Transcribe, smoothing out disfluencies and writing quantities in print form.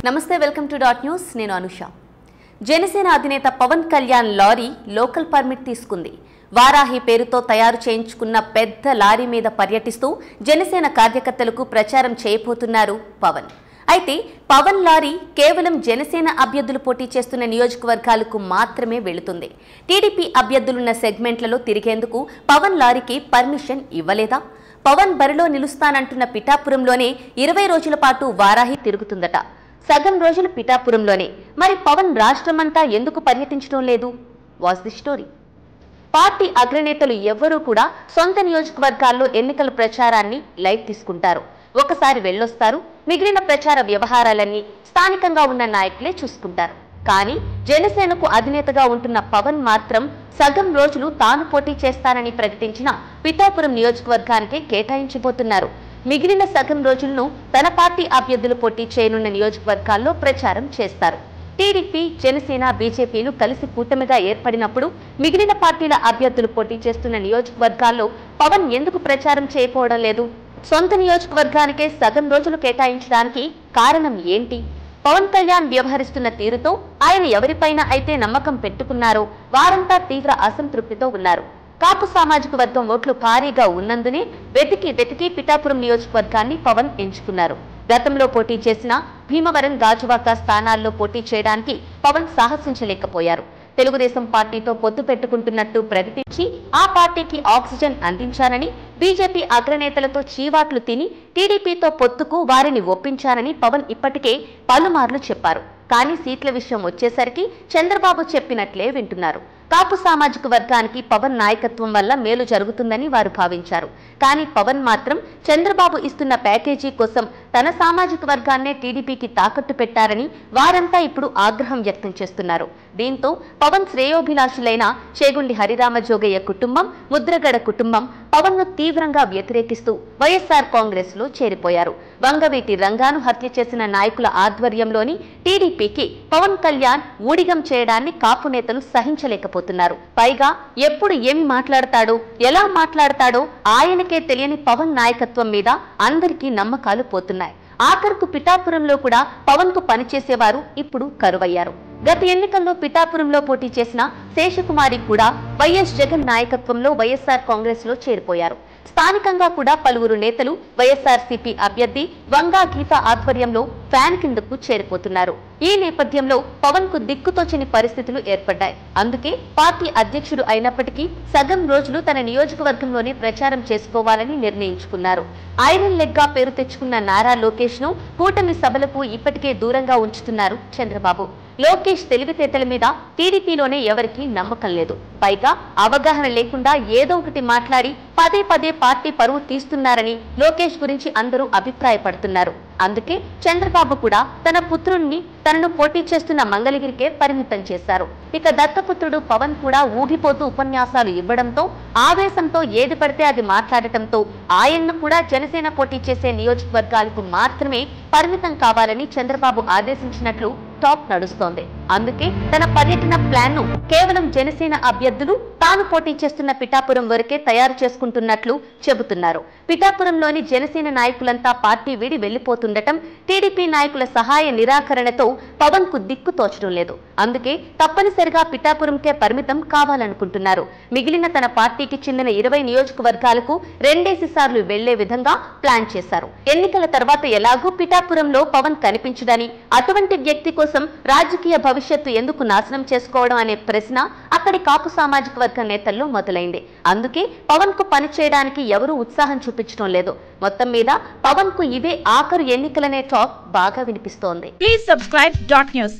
నమస్తే, welcome to dot news. నేను అనుష. జనసేన అధినేత Pawan Kalyan lorry local permit తీసుకుంది. వారాహి పేరుతో తయారు చేయించుకున్న పెద్ద లారీ మీద పర్యటిస్తూ జనసేన కార్యకర్తలకు ప్రచారం చేయబోతున్నారు పవన్. అయితే పవన్ లారీ కేవలం జనసేన అభ్యర్థులు పోటీ చేస్తున్న నియోజకవర్గాలకు మాత్రమే వెళుతుంది. టీడీపీ అభ్యర్థులున్న సెగ్మెంట్లలో తిరిగేందుకు పవన్ లారీకి పర్మిషన్ ఇవ్వలేదా? పవన్ బరిలో నిలుస్తానంటున్న పిఠాపురంలోనే 20 రోజుల పాటు వారాహి తిరుగుతుందట. సగం రోజులు పిఠాపురంలోనే. మరి పవన్ రాష్ట్రమంతా ఎందుకు పర్యటించడం లేదు? What's the story? పార్టీ అగ్రనేతలు ఎవ్వరూ కూడా సొంత నియోజకవర్గాల్లో ఎన్నికల ప్రచారాన్ని లైట్ తీసుకుంటారు. ఒకసారి వెళ్ళొస్తారు. మిగిలిన ప్రచార వ్యవహారాలన్నీ స్థానికంగా ఉన్న నాయకులే చూసుకుంటారు. కానీ జనసేనకు అధినేతగా ఉంటున్న పవన్ మాత్రం సగం రోజులు తాను పోటీ చేస్తానని ప్రకటించిన పిఠాపురం నియోజకవర్గానికే కేటాయించబోతున్నారు. మిగిలిన సగం రోజులను తన పార్టీ అభ్యర్థులు పోటీ చేయనున్న నియోజకవర్గాల్లో ప్రచారం చేస్తారు. టీడీపీ, జనసేన, బీజేపీలు కలిసి కూటమిగా ఏర్పడినప్పుడు మిగిలిన పార్టీల అభ్యర్థులు పోటీ చేస్తున్న నియోజకవర్గాల్లో పవన్ ఎందుకు ప్రచారం చేయకపోవడం లేదు? సొంత నియోజకవర్గానికే సగం రోజులు కేటాయించడానికి కారణం ఏంటి? పవన్ కళ్యాణ్ వ్యవహరిస్తున్న తీరుతో ఆయన ఎవరిపైన అయితే నమ్మకం పెట్టుకున్నారో వారంతా తీవ్ర అసంతృప్తితో ఉన్నారు. కాపు సామాజిక వర్గం ఓట్లు భారీగా ఉన్నందునే వెతికి పిఠాపురం నియోజకవర్గాన్ని పవన్ ఎంచుకున్నారు. గతంలో పోటీ చేసిన భీమవరం, గాజువాక స్థానాల్లో పోటీ చేయడానికి పవన్ సాహసించలేకపోయారు. తెలుగుదేశం పార్టీతో పొత్తు పెట్టుకుంటున్నట్టు ప్రకటించి ఆ పార్టీకి ఆక్సిజన్ అందించారని, బీజేపీ అగ్రనేతలతో చీవాట్లు తిని టీడీపీతో పొత్తుకు వారిని ఒప్పించారని పవన్ ఇప్పటికే పలుమార్లు చెప్పారు. కానీ సీట్ల విషయం వచ్చేసరికి చంద్రబాబు చెప్పినట్లే వింటున్నారు. కాపు సామాజిక వర్గానికి పవన్ నాయకత్వం వల్ల మేలు జరుగుతుందని వారు భావించారు. కానీ పవన్ మాత్రం చంద్రబాబు ఇస్తున్న ప్యాకేజీ కోసం తన సామాజిక వర్గాన్నే టీడీపీకి తాకట్టు పెట్టారని వారంతా ఇప్పుడు ఆగ్రహం వ్యక్తం చేస్తున్నారు. దీంతో పవన్ శ్రేయోభిలాషులైన చేగుండి హరిరామజోగయ్య కుటుంబం, ముద్రగడ కుటుంబం పవన్ ను తీవ్రంగా వ్యతిరేకిస్తూ వైఎస్ఆర్ కాంగ్రెస్ లో చేరిపోయారు. వంగవీటి రంగాను హత్య చేసిన నాయకుల ఆధ్వర్యంలోని టీడీపీకి పవన్ కళ్యాణ్ ఊడిగం చేయడాన్ని కాపు నేతలు సహించలేకపోతున్నారు. పైగా ఎప్పుడు ఏమి మాట్లాడతాడో, ఎలా మాట్లాడతాడో ఆయనకే తెలియని పవన్ నాయకత్వం మీద అందరికీ నమ్మకాలు పోతున్నాయి. ఆఖరుకు పిఠాపురంలో కూడా పవన్ కు పనిచేసేవారు ఇప్పుడు కరువయ్యారు. గత ఎన్నికల్లో పిఠాపురంలో పోటీ చేసిన శేషకుమారి కూడా వైఎస్ జగన్ నాయకత్వంలో వైఎస్ఆర్ కాంగ్రెస్ లో చేరిపోయారు. స్థానికంగా కూడా పలువురు నేతలు వైఎస్ఆర్సీపీ అభ్యర్థి వంగా గీత ఆధ్వర్యంలో ఫ్యాన్ కిందకు చేరిపోతున్నారు. ఈ నేపథ్యంలో పవన్ కు దిక్కుతోచని పరిస్థితులు ఏర్పడ్డాయి. అందుకే పార్టీ అధ్యక్షుడు అయినప్పటికీ సగం రోజులు తన నియోజకవర్గంలోనే ప్రచారం చేసుకోవాలని నిర్ణయించుకున్నారు. ఐరన్ లెగ్ గా పేరు తెచ్చుకున్న నారా లోకేష్ ను కూటమి సభలకు ఇప్పటికే దూరంగా ఉంచుతున్నారు చంద్రబాబు. లోకేష్ తెలివితేటల మీద టీడీపీలోనే ఎవరికీ నమ్మకం లేదు. పైగా అవగాహన లేకుండా ఏదో ఒకటి మాట్లాడి పదే పార్టీ పరువు తీస్తున్నారని లోకేష్ గురించి అందరూ అభిప్రాయపడుతున్నారు. అందుకే చంద్రబాబు కూడా తన పుత్రుణ్ణి తనను పోటీ చేస్తున్న మంగళగిరికే పరిమితం చేశారు. ఇక దత్తపుత్రుడు పవన్ కూడా ఊగిపోతూ ఉపన్యాసాలు ఇవ్వడంతో, ఆవేశంతో ఏది పడితే అది మాట్లాడటంతో ఆయన్ను కూడా జనసేన పోటీ చేసే నియోజకవర్గాలకు మాత్రమే పరిమితం కావాలని చంద్రబాబు ఆదేశించినట్లు టాక్ నడుస్తోంది. అందుకే తన పర్యటన ప్లాన్ ను కేవలం జనసేన అభ్యర్థులు తాను పోటీ చేస్తున్న పిఠాపురం వరకే తయారు చేసుకుంటున్నట్లు చెబుతున్నారు. పిఠాపురంలోని జనసేన నాయకులంతా పార్టీ వీడి వెళ్లిపోతుండటం, టీడీపీ నాయకుల సహాయ నిరాకరణతో పవన్ కు దిక్కు తోచడం లేదు. అందుకే తప్పనిసరిగా పిఠాపురంకే పరిమితం కావాలనుకుంటున్నారు. మిగిలిన తన పార్టీకి చెందిన 20 నియోజకవర్గాలకు 2 సార్లు వెళ్లే విధంగా ప్లాన్ చేశారు. ఎన్నికల తర్వాత ఎలాగూ పిఠాపురంలో పవన్ కనిపించడని, అటువంటి వ్యక్తి కోసం రాజకీయ భవిష్యత్తు ఎందుకు నాశనం చేసుకోవడం అనే ప్రశ్న అక్కడి కాపు సామాజిక వర్గ నేతల్లో మొదలైంది. అందుకే పవన్ కు పని చేయడానికి ఎవరూ ఉత్సాహం చూపించడం లేదు. మొత్తం మీద పవన్ కు ఇవే ఆఖరు ఎన్నికలనే టాక్ బాగా వినిపిస్తోంది. Please subscribe dot news.